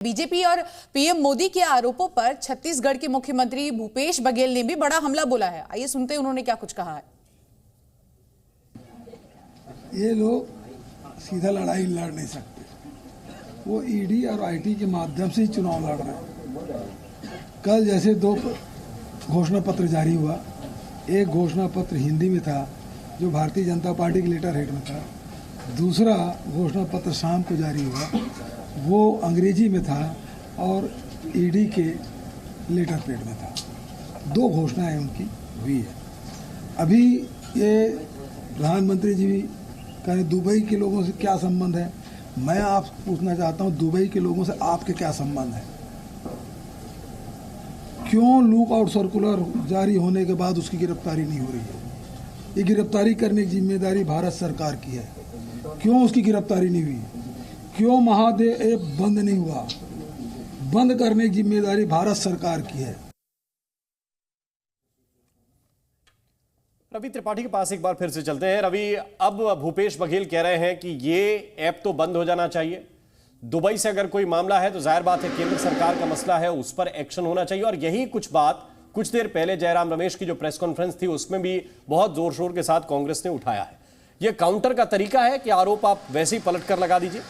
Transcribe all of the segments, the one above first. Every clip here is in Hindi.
बीजेपी और पीएम मोदी के आरोपों पर छत्तीसगढ़ के मुख्यमंत्री भूपेश बघेल ने भी बड़ा हमला बोला है। आइए सुनते हैं उन्होंने क्या कुछ कहा है। ये लोग सीधा लड़ाई लड़ नहीं सकते, वो ईडी और आईटी के माध्यम से ही चुनाव लड़ रहे हैं। कल जैसे दो घोषणा पत्र जारी हुआ, एक घोषणा पत्र हिंदी में था जो भारतीय जनता पार्टी के लेटर हेड में था, दूसरा घोषणा पत्र शाम को जारी हुआ वो अंग्रेजी में था और ईडी के लेटर पेड में था। दो घोषणाएं उनकी हुई है। अभी ये प्रधानमंत्री जी कहें दुबई के लोगों से क्या संबंध है, मैं आप पूछना चाहता हूं दुबई के लोगों से आपके क्या संबंध है? क्यों लुक आउट सर्कुलर जारी होने के बाद उसकी गिरफ्तारी नहीं हो रही है? ये गिरफ्तारी करने की जिम्मेदारी भारत सरकार की है। क्यों उसकी गिरफ्तारी नहीं हुई? क्यों महादेव ऐप बंद नहीं हुआ? बंद करने की जिम्मेदारी भारत सरकार की है। रवि त्रिपाठी के पास एक बार फिर से चलते हैं। रवि, अब भूपेश बघेल कह रहे हैं कि ये ऐप तो बंद हो जाना चाहिए। दुबई से अगर कोई मामला है तो जाहिर बात है केंद्र सरकार का मसला है, उस पर एक्शन होना चाहिए। और यही कुछ बात कुछ देर पहले जयराम रमेश की जो प्रेस कॉन्फ्रेंस थी उसमें भी बहुत जोर शोर के साथ कांग्रेस ने उठाया है। यह काउंटर का तरीका है कि आरोप आप वैसे ही पलट कर लगा दीजिए?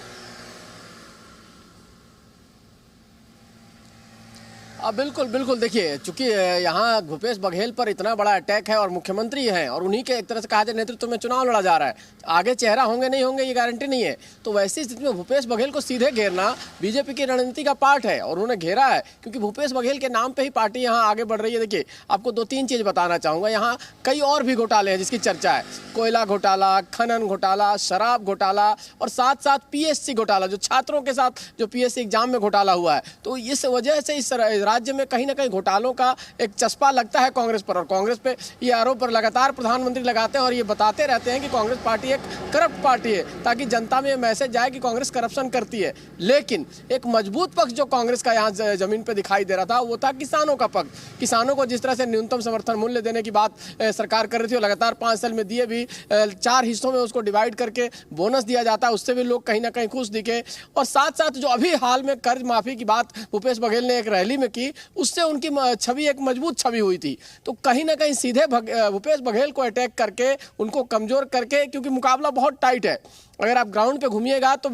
बिल्कुल बिल्कुल। देखिए, चूंकि यहाँ भूपेश बघेल पर इतना बड़ा अटैक है और मुख्यमंत्री हैं और उन्हीं के एक तरह से कहा जाए नेतृत्व में चुनाव लड़ा जा रहा है, आगे चेहरा होंगे नहीं होंगे ये गारंटी नहीं है। तो वैसी स्थिति में भूपेश बघेल को सीधे घेरना बीजेपी की रणनीति का पार्ट है और उन्होंने घेरा है क्योंकि भूपेश बघेल के नाम पर ही पार्टी यहाँ आगे बढ़ रही है। देखिए, आपको दो तीन चीज़ बताना चाहूँगा। यहाँ कई और भी घोटाले हैं जिसकी चर्चा है, कोयला घोटाला, खनन घोटाला, शराब घोटाला और साथ साथ पीएससी घोटाला, जो छात्रों के साथ जो पीएससी एग्जाम में घोटाला हुआ है। तो इस वजह से इस राज्य में कहीं ना कहीं घोटालों का एक चस्पा लगता है कांग्रेस पर, और कांग्रेस पे ये आरोप पर लगातार प्रधानमंत्री लगाते हैं और ये बताते रहते हैं कि कांग्रेस पार्टी एक करप्ट पार्टी है, ताकि जनता में ये मैसेज जाए कि कांग्रेस करप्शन करती है। लेकिन एक मजबूत पक्ष जो कांग्रेस का यहाँ जमीन पे दिखाई दे रहा था वो था किसानों का पक्ष। किसानों को जिस तरह से न्यूनतम समर्थन मूल्य देने की बात सरकार कर रही थी और लगातार 5 साल में दिए भी, 4 हिस्सों में उसको डिवाइड करके बोनस दिया जाता है, उससे भी लोग कहीं ना कहीं खुश दिखे। और साथ साथ जो अभी हाल में कर्ज माफी की बात भूपेश बघेल ने एक रैली में की, उससे उनकी छवि एक मजबूत छवि हुई थी। तो कहीं ना कहीं सीधे भूपेश बघेल को अटैक करके उनको कमजोर करके, क्योंकि मुकाबला बहुत टाइट है। अगर आप ग्राउंड पे घूमिएगा तो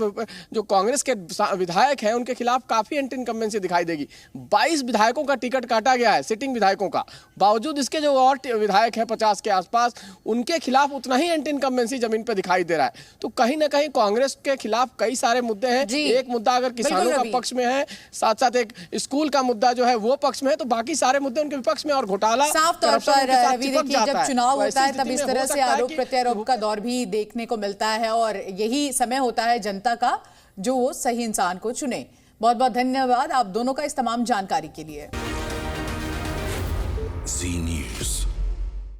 जो कांग्रेस के विधायक हैं उनके खिलाफ काफी एंटी इनकम्बेंसी दिखाई देगी। 22 विधायकों का टिकट काटा गया है, सिटिंग विधायकों का। बावजूद इसके जो और विधायक हैं 50 के आसपास, उनके खिलाफ उतना ही एंटी इनकम्बेंसी जमीन पे दिखाई दे रहा है। तो कहीं ना कहीं कांग्रेस के खिलाफ कई सारे मुद्दे हैं। एक मुद्दा अगर किसानों का पक्ष में है, साथ साथ एक स्कूल का मुद्दा जो है वो पक्ष में है, तो बाकी सारे मुद्दे उनके विपक्ष में। और घोटाला साफ तौर पर जब चुनाव होता है तब इस तरह से आरोप प्रत्यारोप का दौर भी देखने को मिलता है और यही समय होता है जनता का जो वो सही इंसान को चुने। बहुत बहुत धन्यवाद आप दोनों का इस तमाम जानकारी के लिए। जी न्यूज़।